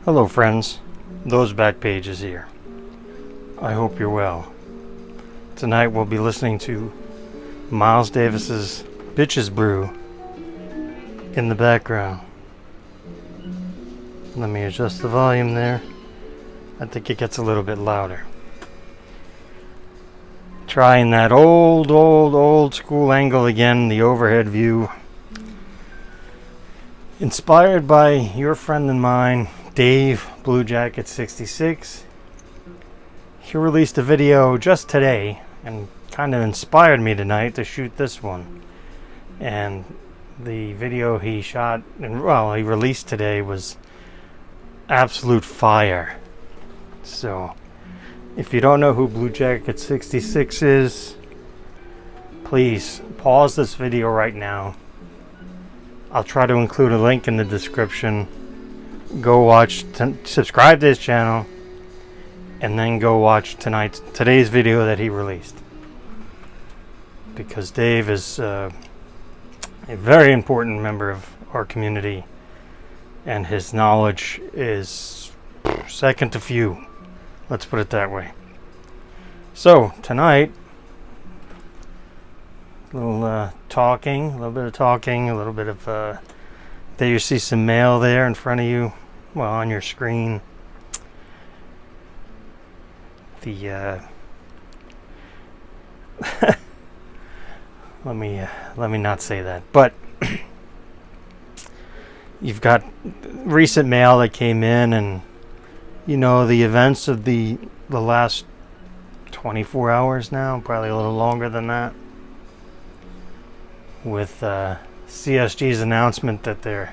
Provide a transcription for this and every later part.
Hello friends, Those Back Pages here. I hope you're well. Tonight we'll be listening to Miles Davis's Bitches Brew in the background. Let me adjust the volume there. I think it gets a little bit louder. Trying that old school angle again, the overhead view. Inspired by your friend and mine, Dave Blue Jacket 66. He released a video just today and kind of inspired me tonight to shoot this one. And the video he shot, and he released today was absolute fire. So, if you don't know who Blue Jacket 66 is, please pause this video right now. I'll try to include a link in the description. Go watch, subscribe to his channel, and then go watch today's video that he released. Because Dave is a very important member of our community, and his knowledge is second to few. Let's put it that way. So tonight, a little bit of talking, a little bit of there you see some mail there in front of you, well, on your screen. The let me not say that, but you've got recent mail that came in, and you know the events of the last 24 hours now, probably a little longer than that, with CSG's announcement that they're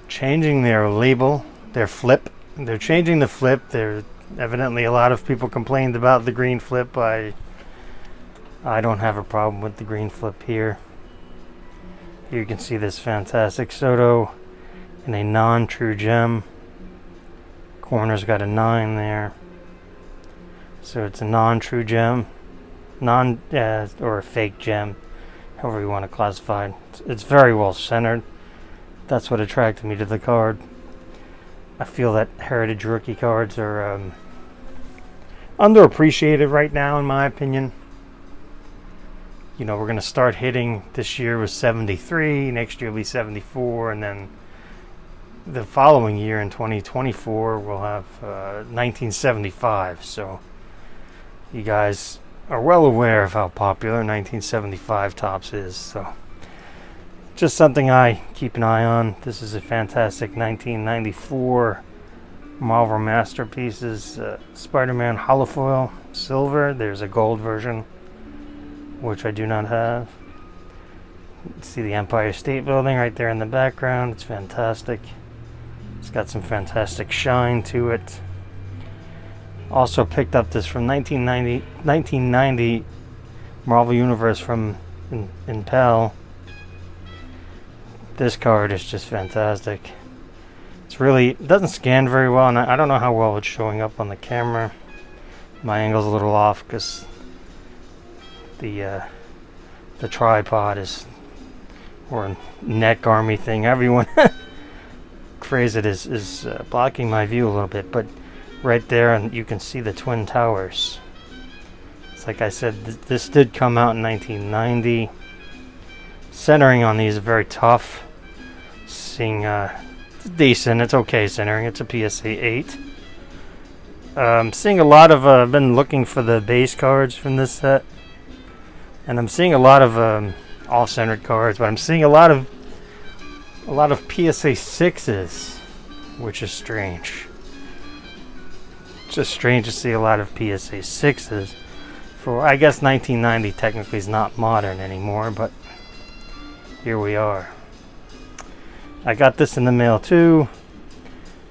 changing their label, their flip. They're changing the flip. Evidently a lot of people complained about the green flip. I don't have a problem with the green flip here. Here you can see this fantastic Soto in a non-true gem. Corner's got a 9 there. So it's a non-true gem. Or a fake gem, however you want to classify it. It's very well centered. That's what attracted me to the card. I feel that Heritage rookie cards are underappreciated right now, in my opinion. You know, we're going to start hitting this year with 73, next year will be 74, and then the following year in 2024 we'll have 1975. So you guys are well aware of how popular 1975 Topps is. So just something I keep an eye on. This is a fantastic 1994 Marvel Masterpieces Spider-Man holofoil silver. There's a gold version, which I do not have. See the Empire State Building right there in the background. It's fantastic. It's got some fantastic shine to it. Also picked up this from 1990 Marvel Universe from in PAL. This card is just fantastic. It doesn't scan very well, and I don't know how well it's showing up on the camera. My angle's a little off because the tripod or neck army thing, everyone phrase it, is blocking my view a little bit. But right there, and you can see the Twin Towers. It's like I said, this did come out in 1990. Centering on these is very tough. Seeing decent, it's okay centering. It's a PSA 8. Seeing a lot of I've been looking for the base cards from this set, and I'm seeing a lot of all-centered cards, but I'm seeing a lot of PSA 6s, which is strange. It's just strange to see a lot of PSA 6s. For, I guess 1990 technically is not modern anymore, but here we are. I got this in the mail too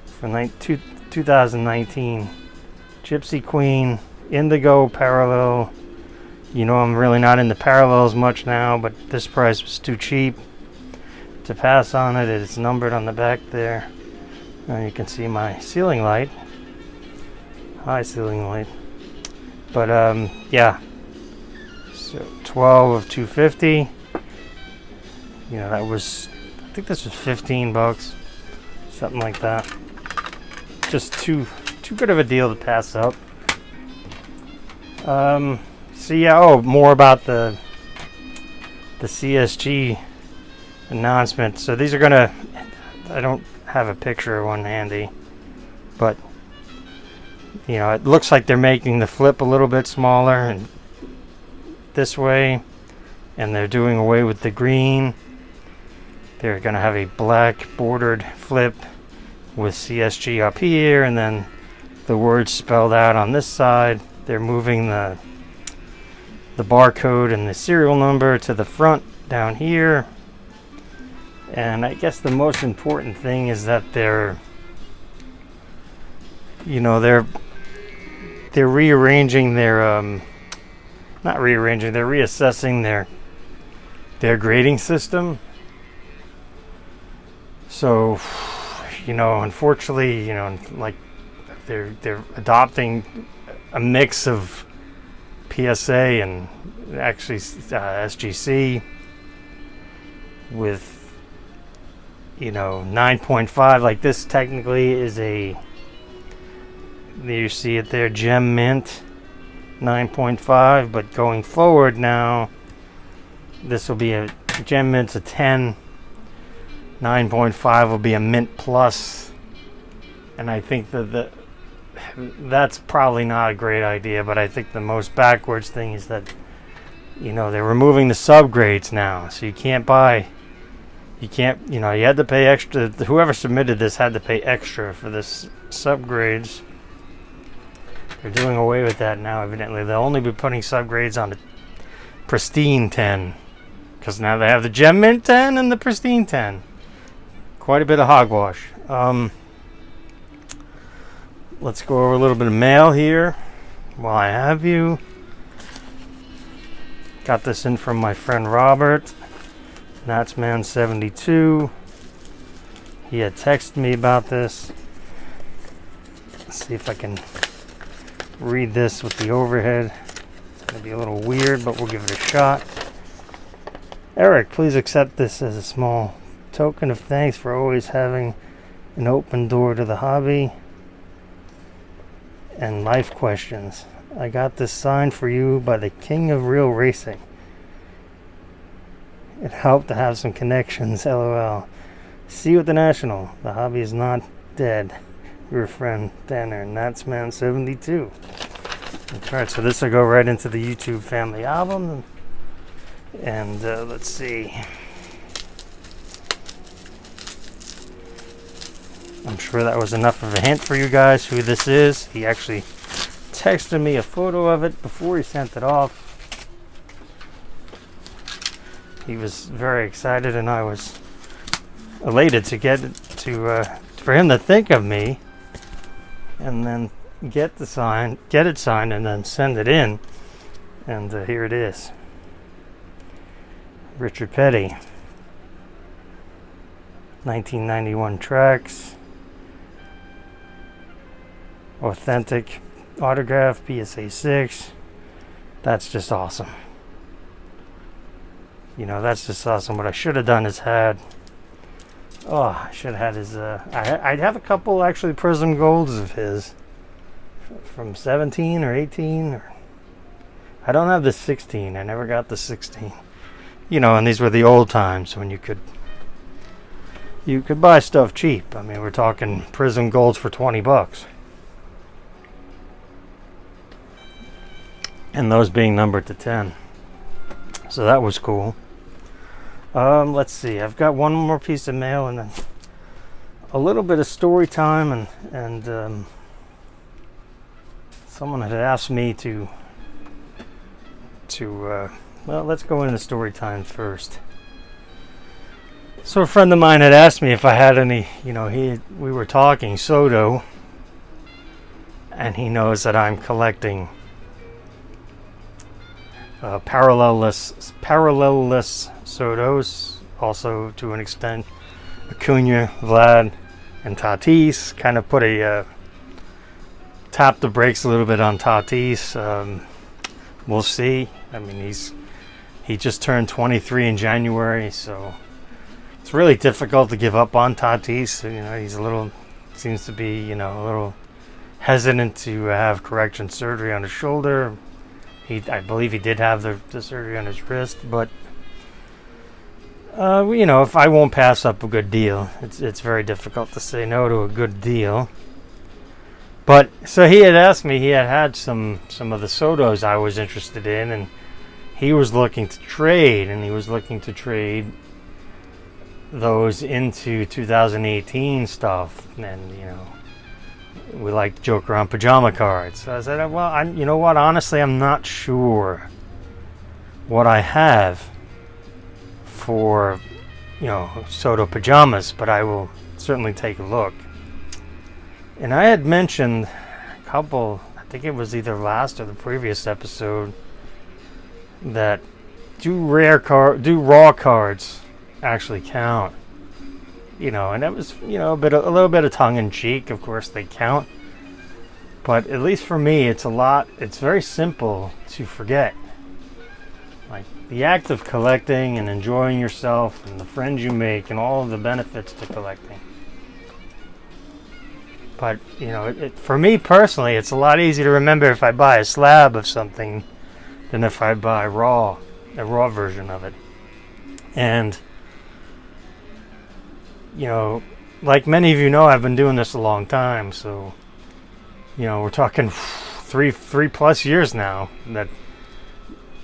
for 2019. Gypsy Queen, Indigo Parallel. You know I'm really not into parallels much now, but this price was too cheap to pass on it. It's numbered on the back there. You can see my ceiling light. High ceiling light. But yeah. So 12 of 250. You know, that was, I think this was $15, something like that. just too good of a deal to pass up. So yeah, more about the CSG announcement. So these are gonna, I don't have a picture of one handy, but you know, it looks like they're making the flip a little bit smaller and this way, and they're doing away with the green. They're gonna have a black bordered flip with CSG up here, and then the words spelled out on this side. They're moving the barcode and the serial number to the front down here. And I guess the most important thing is that they're rearranging their not rearranging, they're reassessing their grading system. So, unfortunately, like they're adopting a mix of PSA and actually SGC with 9.5. Like this technically is you see it there, Gem Mint 9.5, but going forward now this will be a Gem Mint's a 10, 9.5 will be a Mint Plus, and I think that's probably not a great idea. But I think the most backwards thing is that they're removing the subgrades now, so you had to pay extra. Whoever submitted this had to pay extra for this subgrades. They're doing away with that now, evidently. They'll only be putting subgrades on the Pristine 10, because now they have the Gem Mint 10 and the Pristine 10. Quite a bit of hogwash. Let's go over a little bit of mail here while I have you. Got this in from my friend Robert, Natsman72. He had texted me about this. Let's see if I can read this with the overhead. It's going to be a little weird, but we'll give it a shot. Eric, please accept this as a small token of thanks for always having an open door to the hobby and life questions. I got this signed for you by the king of real racing. It helped to have some connections, lol. See you at the National. The hobby is not dead. Your friend Tanner, Natsman72. Alright, so this will go right into the YouTube family album. And let's see. I'm sure that was enough of a hint for you guys who this is. He actually texted me a photo of it before he sent it off. He was very excited, and I was elated to get it for him to think of me, and then get it signed, and then send it in. And here it is. Richard Petty, 1991 tracks, authentic autograph, PSA 6. That's just awesome. That's just awesome. What I should have done is I should have had his, I'd have a couple actually Prism Golds of his from 17 or 18. I don't have the 16. I never got the 16. And these were the old times when you could buy stuff cheap. I mean, we're talking Prism Golds for $20. And those being numbered to 10. So that was cool. Let's see. I've got one more piece of mail and then a little bit of story time, and someone had asked me to well, let's go into story time first. So a friend of mine had asked me if I had any, we were talking Soto, and he knows that I'm collecting parallelless Sotos, also to an extent Acuna, Vlad, and Tatis. Kind of put a tap the brakes a little bit on Tatis. We'll see. I mean, he just turned 23 in January, so it's really difficult to give up on Tatis. He's a little seems to be, you know, a little hesitant to have correction surgery on his shoulder. I believe he did have the surgery on his wrist, but you know, if I won't pass up a good deal, it's very difficult to say no to a good deal. But so he had asked me, he had some of the Sotos I was interested in, and he was looking to trade, those into 2018 stuff, and you know, we like to joke around pajama cards. So I said, well, you know what? Honestly, I'm not sure what I have for, you know, Soto pajamas, but I will certainly take a look. And I had mentioned a couple, I think it was either last or the previous episode, that do raw cards actually count? You know, and that was, you know, a little bit of tongue in cheek. Of course, they count, but at least for me, it's very simple to forget. Like the act of collecting and enjoying yourself and the friends you make and all of the benefits to collecting. But, you know, for me personally, it's a lot easier to remember if I buy a slab of something than if I buy a raw version of it. And, you know, like many of you know, I've been doing this a long time. So, you know, we're talking three plus years now that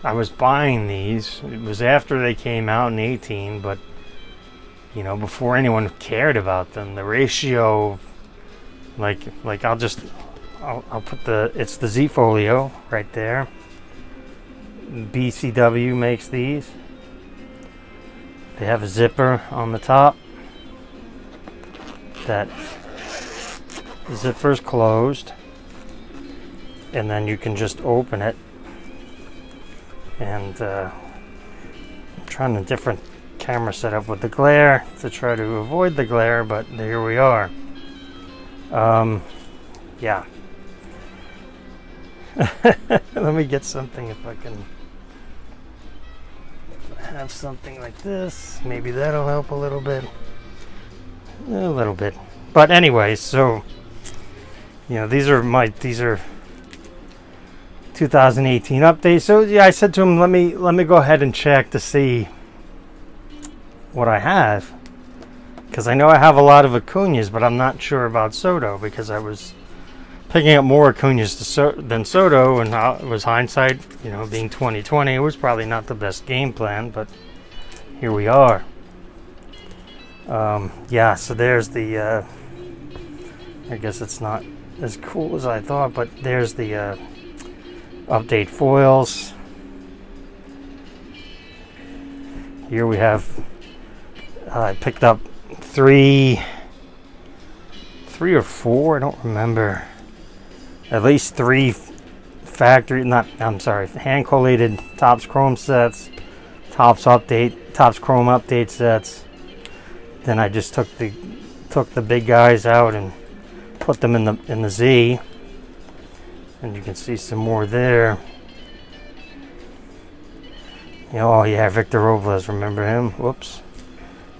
I was buying these. It was after they came out in 18, but, you know, before anyone cared about them. The ratio, like I'll put it's the Z-Folio right there. BCW makes these. They have a zipper on the top. That zipper's closed, and then you can just open it. And I'm trying a different camera setup with the glare to try to avoid the glare, but here we are. Yeah. Let me get something if I have something like this. Maybe that'll help a little bit. But anyway, so, you know, these are 2018 updates. So yeah, I said to him, let me go ahead and check to see what I have, because I know I have a lot of Acuñas, but I'm not sure about Soto, because I was picking up more Acuñas than Soto, and it was hindsight, you know, being 2020, it was probably not the best game plan, but here we are. Yeah, so there's the, I guess it's not as cool as I thought, but there's the update foils. Here we have, I picked up three or four, I don't remember, at least three hand collated Topps Chrome sets, Topps Chrome update sets. Then I just took the big guys out and put them in the Z, and you can see some more there. You know, oh yeah, Victor Robles, remember him? Whoops,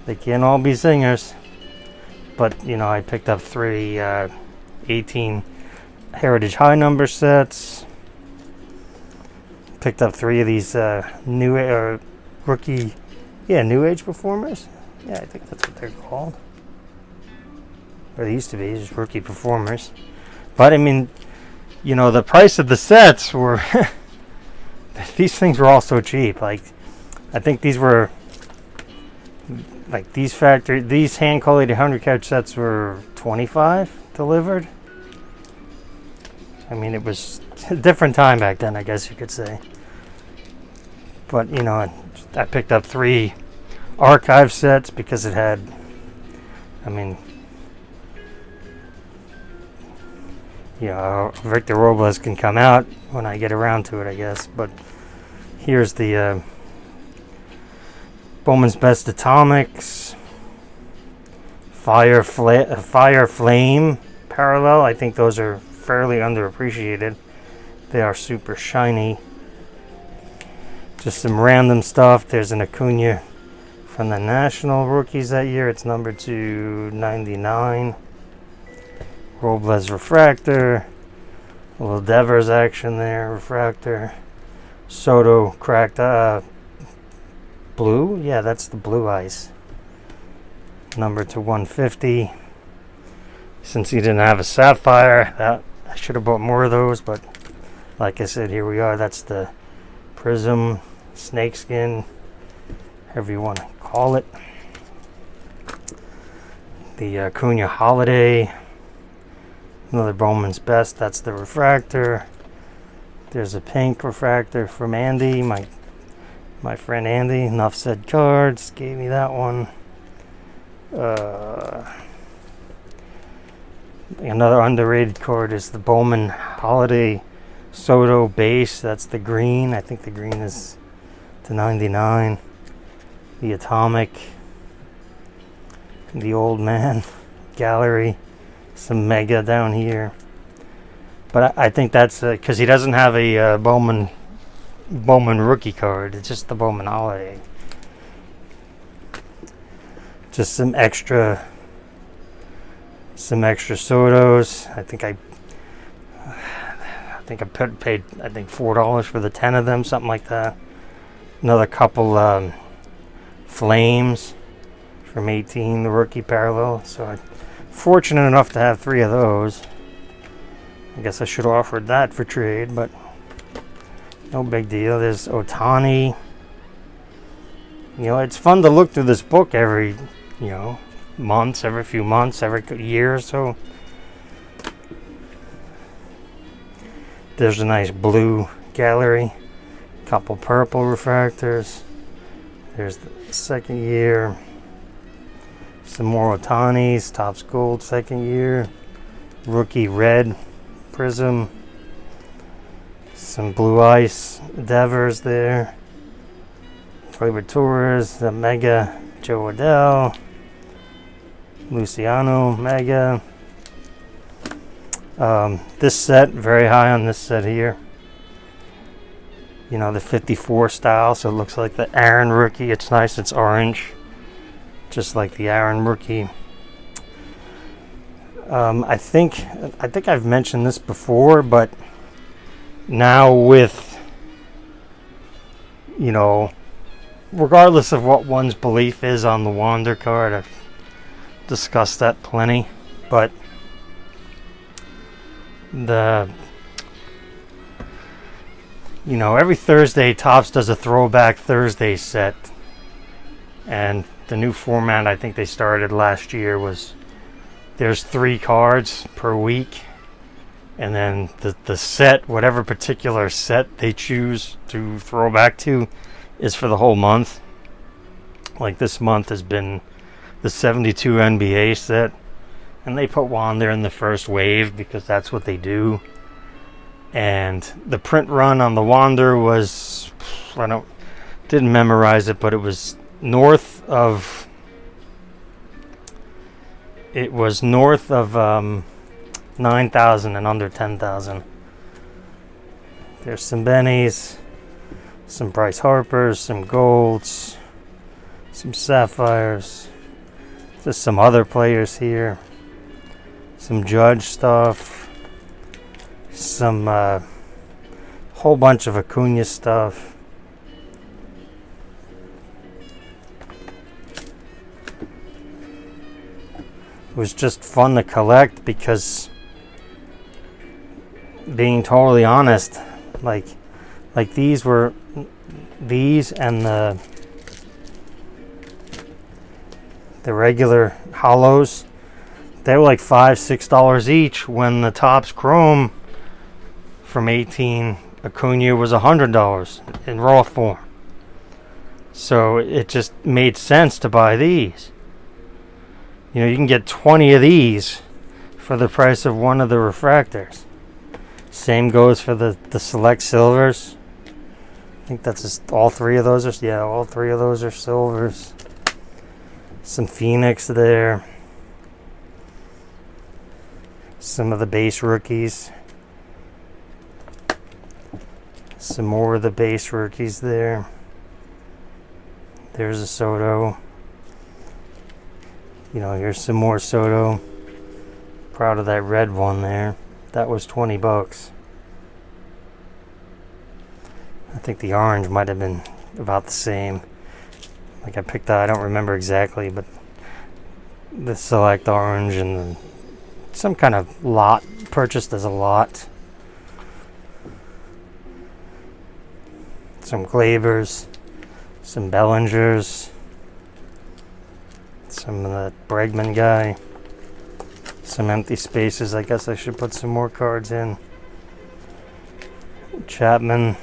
they can't all be singers. But you know, I picked up three 18 Heritage High number sets. Picked up three of these new age performers. Yeah, I think that's what they're called. Or they used to be, just rookie performers. But I mean, you know, the price of the sets were these things were all so cheap. Like, I think these were like these hand collated 100 count sets were $25 delivered. I mean, it was a different time back then, I guess you could say. But you know, I picked up three archive sets because it had, I mean, you know, Victor Robles can come out when I get around to it, I guess. But here's the Bowman's Best Atomics Fire Flame Parallel. I think those are fairly underappreciated. They are super shiny. Just some random stuff. There's an Acuña from the National rookies that year. It's number 299. Robles refractor. A little Devers action there. Refractor. Soto cracked blue. Yeah, that's the blue ice. Number to 150. Since he didn't have a sapphire, I should have bought more of those, but like I said, here we are. That's the Prism, snakeskin, however you want to call it. The Acuna Holiday, another Bowman's Best. That's the refractor. There's a pink refractor from Andy, my friend Andy. Enough Said Cards gave me that one. Another underrated card is the Bowman Holiday Soto base. That's the green. I think the green is to 99. The Atomic. The Old Man Gallery. Some Mega down here. But I think that's because he doesn't have a Bowman rookie card. It's just the Bowman Holiday. Just some extra Sotos. I think I paid $4 for the 10 of them, something like that. Another couple Flames from 18, the rookie parallel. So I'm fortunate enough to have 3 of those. I guess I should have offered that for trade, but no big deal. There's Ohtani. You know, it's fun to look through this book every, months, every few months, every year or so. There's a nice blue gallery. Couple purple refractors. There's the second year. Some more Ohtanis. Topps Gold second year. Rookie red Prism. Some blue ice Devers there. Flavor Tours. The Mega Joe Adele. Luciano Mega. This set, very high on this set here. The 54 style, so it looks like the Aaron rookie. It's nice, it's orange, just like the Aaron rookie. I think I've mentioned this before, but now with, regardless of what one's belief is on the Wander card, I've discussed that plenty, but every Thursday Topps does a throwback Thursday set, and the new format I think they started last year was there's 3 cards per week, and then the set, whatever particular set they choose to throw back to, is for the whole month. Like this month has been the 72 NBA set, and they put Wander in the first wave because that's what they do. And the print run on the Wander was, didn't memorize it, but it was north of 9,000 and under 10,000. There's some Bennies, some Bryce Harpers, some Golds, some Sapphires. Just some other players here. Some Judge stuff. Some whole bunch of Acuna stuff. It was just fun to collect because, being totally honest, like these and the regular hollows, they were like $5-6 each, when the Topps Chrome from 18 Acuna was $100 in raw form. So it just made sense to buy these. You can get 20 of these for the price of one of the refractors. Same goes for the select silvers. I think that's just all 3 of those are, all 3 of those are silvers. Some Phoenix there. Some of the base rookies. Some more of the base rookies there. There's a Soto. Here's some more Soto. proud of that red one there. That was 20 bucks. I think the orange might have been about the same. Like I picked that, I don't remember exactly, but the select orange and some kind of lot, purchased as a lot. Some Glabers, some Bellingers, some of the Bregman guy, some empty spaces. I guess I should put some more cards in. Chapman,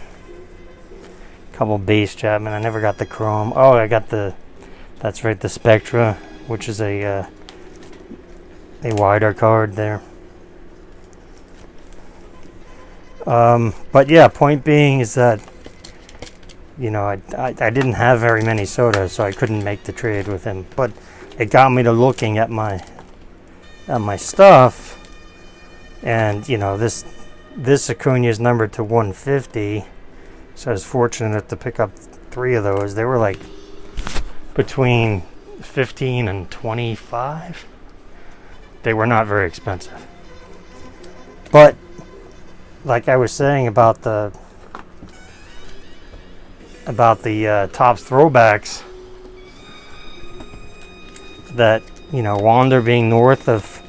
couple base Chapman. I never got the chrome. Oh, I got the, that's right, the Spectra, which is a wider card there. But yeah, point being is that, you know, I didn't have very many sodas, so I couldn't make the trade with him. But it got me to looking at my stuff, and you know, this Acuna is numbered to 150. So I was fortunate to pick up 3 of those. They were like between 15 and 25. They were not very expensive. But like I was saying about the Topps throwbacks, that, you know, Wander being north of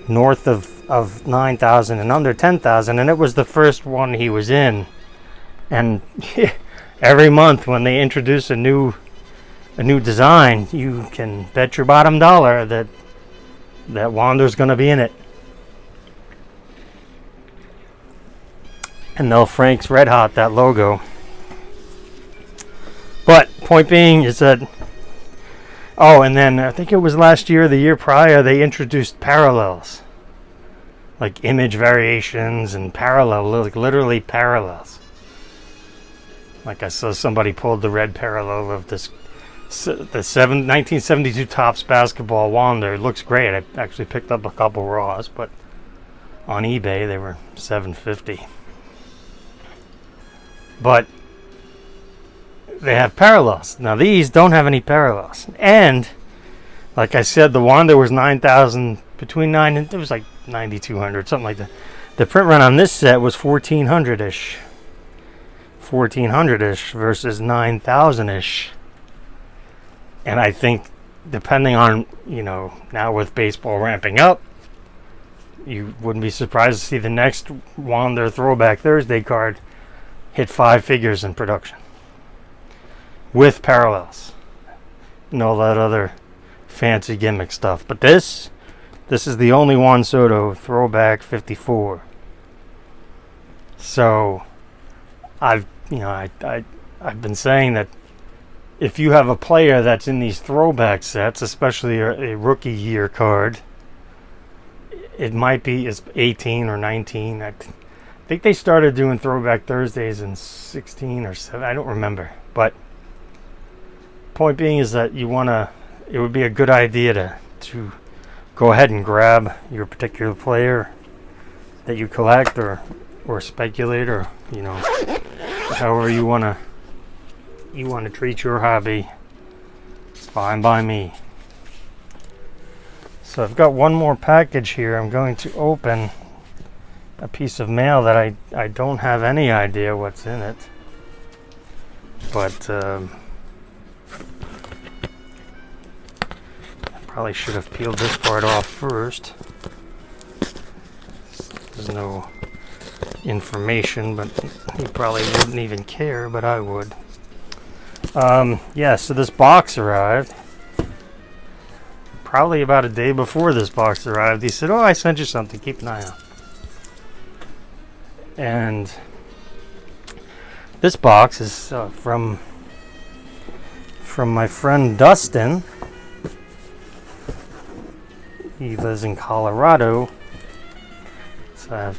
9,000 and under 10,000, and it was the first one he was in. And every month when they introduce a new design, you can bet your bottom dollar that Wander's going to be in it. And they'll Frank's Red Hot that logo. But point being is that, oh, and then I think it was last year, the year prior, they introduced parallels, like image variations and parallel, like literally parallels. Like I saw somebody pulled the red parallel of the 1972 Topps basketball Wander. It looks great. I actually picked up a couple raws, but on eBay they were $7.50. But they have parallels. Now these don't have any parallels. And like I said, the Wander was 9,000, between 9 and it was like 9,200, something like that. The print run on this set was 1,400-ish. 1,400-ish versus 9,000-ish. And I think, depending on, you know, now with baseball ramping up, you wouldn't be surprised to see the next Wander Throwback Thursday card hit 5 figures in production with parallels and all that other fancy gimmick stuff. But this is the only Juan Soto Throwback 54. So I've been saying that if you have a player that's in these throwback sets, especially a rookie year card, it might be, it's 18 or 19. I think they started doing Throwback Thursdays in 16 or 7. I don't remember. But point being is that it would be a good idea to go ahead and grab your particular player that you collect or speculate, or, you know, however you want to treat your hobby. It's fine by me. So I've got one more package here. I'm going to open a piece of mail that I don't have any idea what's in it, but I probably should have peeled this part off first. There's no information, but he probably wouldn't even care, but I would. Yeah, so this box arrived probably about a day before this box arrived. He said, "Oh, I sent you something, keep an eye out." And this box is from my friend Dustin. He lives in Colorado, so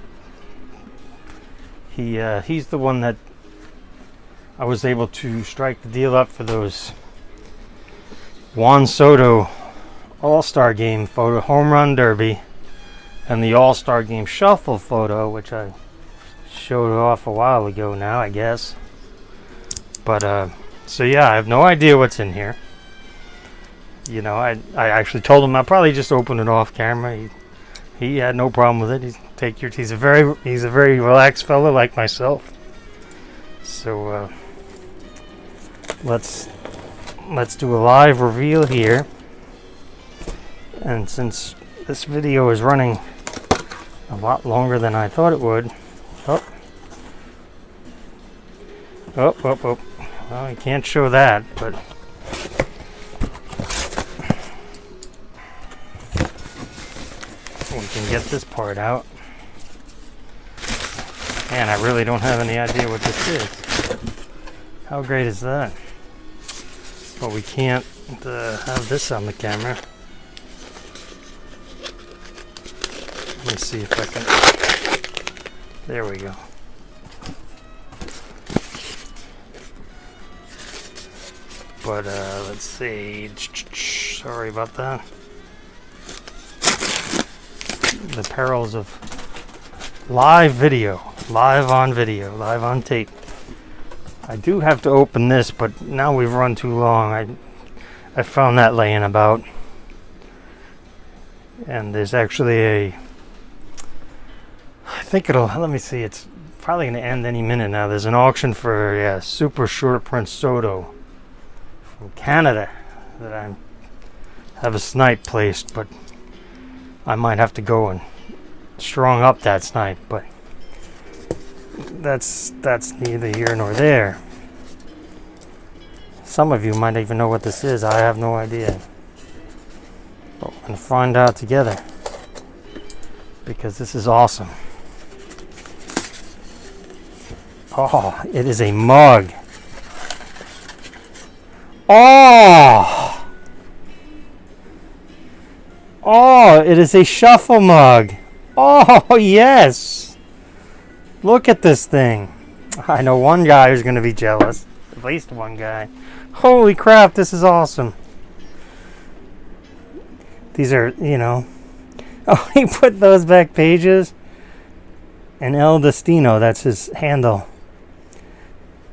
he's the one that I was able to strike the deal up for those Juan Soto All-Star Game photo, Home Run Derby, and the All-Star Game Shuffle photo, which I showed off a while ago now, I guess. But so yeah, I have no idea what's in here. You know, I actually told him I'll probably just open it off camera. he had no problem with it. He's a very relaxed fellow like myself. So let's do a live reveal here. And since this video is running a lot longer than I thought it would, oh, well, I can't show that, but we can get this part out. Man, I really don't have any idea what this is. How great is that? But we can't have this on the camera. Let me see if I can. There we go. But let's see. Sorry about that. The perils of live video, live on tape. I do have to open this, but now we've run too long. I found that laying about, and there's actually I think let me see, it's probably going to end any minute now. There's an auction for super short print Soto from Canada that I have a snipe placed, but I might have to go and strong up that snipe, but that's neither here nor there. Some of you might even know what this is. I have no idea. But we're going to find out together, because this is awesome. Oh, it is a mug. Oh! Oh, it is a shuffle mug. Oh, yes. Look at this thing. I know one guy who's going to be jealous. At least one guy. Holy crap, this is awesome. These are, Oh, he put those back pages. And El Destino, that's his handle.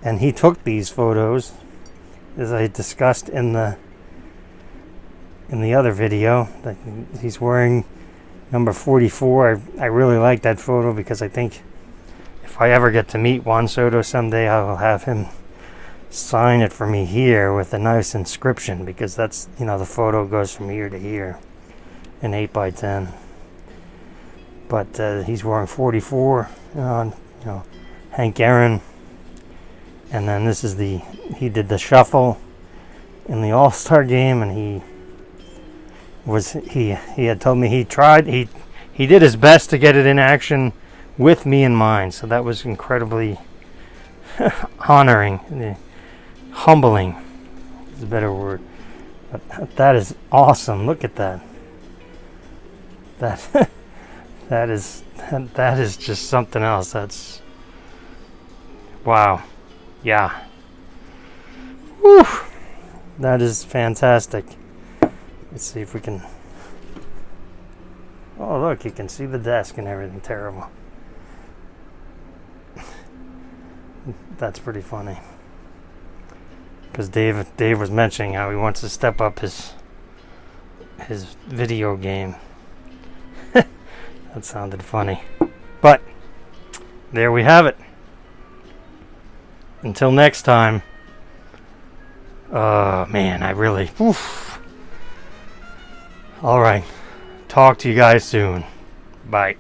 And he took these photos, as I discussed in the other video. That he's wearing number 44. I really like that photo, because I think if I ever get to meet Juan Soto someday, I will have him sign it for me here with a nice inscription, because that's, the photo goes from here to here in 8x10. But he's wearing 44 on, Hank Aaron. And then this is he did the shuffle in the All-Star game, and he had told me he did his best to get it in action with me in mind. So that was incredibly honoring, humbling is a better word. But that is awesome. Look at that. That is just something else. That's wow. Yeah. Whew. That is fantastic. Let's see if we can. Oh, look, you can see the desk and everything. Terrible. That's pretty funny. Because Dave was mentioning how he wants to step up his video game. That sounded funny. But there we have it. Until next time. Man, I really... Oof. All right. Talk to you guys soon. Bye.